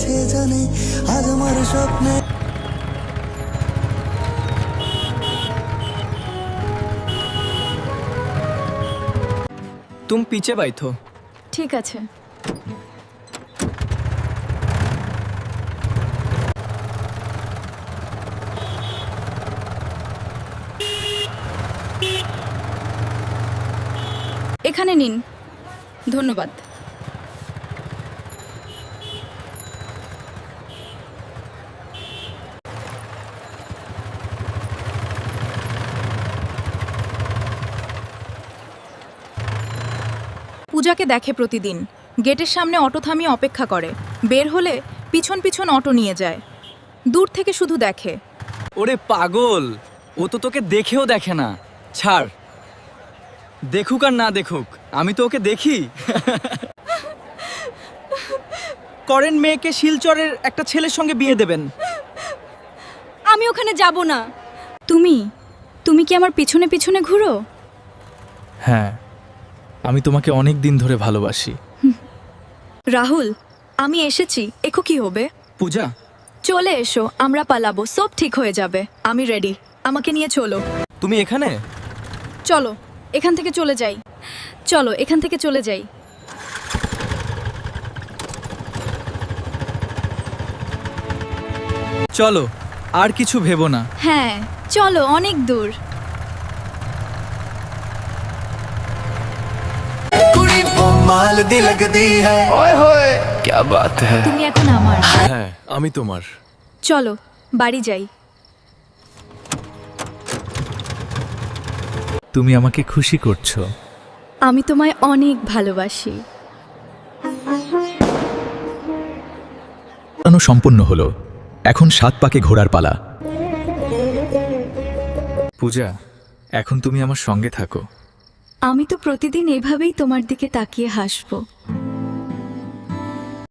আছে জানে আজ আমার স্বপ্নে। तुम पीछे बैठो। ঠিক আছে। এখানে নিন, ধন্যবাদ। পূজাকে দেখে প্রতিদিন, গেটের সামনে অটো থামিয়ে অপেক্ষা করে, বের হলে পিছন পিছন অটো নিয়ে যায়, দূর থেকে শুধু দেখে। ওরে পাগল, ও তো তোকে দেখেও দেখে না। ছাড়, দেখুক আর না দেখুক, আমি তো ওকে দেখি। করেন মেয়েকে শিলচরের একটা ছেলের সঙ্গে বিয়ে দেবেন। আমি ওখানে যাব না। তুমি কি আমার পিছনে পিছনে ঘুরো? হ্যাঁ, আমি তোমাকে অনেক দিন ধরে ভালোবাসি। রাহুল, আমি এসেছি, এখো কি হবে? পূজা, চলে এসো, আমরা পালাবো, সব ঠিক হয়ে যাবে। আমি রেডি, আমাকে নিয়ে চলো। তুমি এখানে? চলো এখান থেকে চলে যাই, চলো এখান থেকে চলে যাই। চলো, আর কিছু ভেবো না। হ্যাঁ চলো, অনেক দূর। कुड़ी वो माल दी लगदी है। क्या बात है। তুমি এখন আমার। হ্যাঁ, আমি তোমার। চলো বাড়ি যাই। তুমি আমাকে খুশি করছো। আমি তোমায় অনেক ভালোবাসি। সম্পন্ন হলো, এখন 7 পাকে ঘোড়ার পালা। পূজা, এখন তুমি আমার সঙ্গে থাকো। আমি তো প্রতিদিন এভাবেই তোমার দিকে তাকিয়ে হাসবো।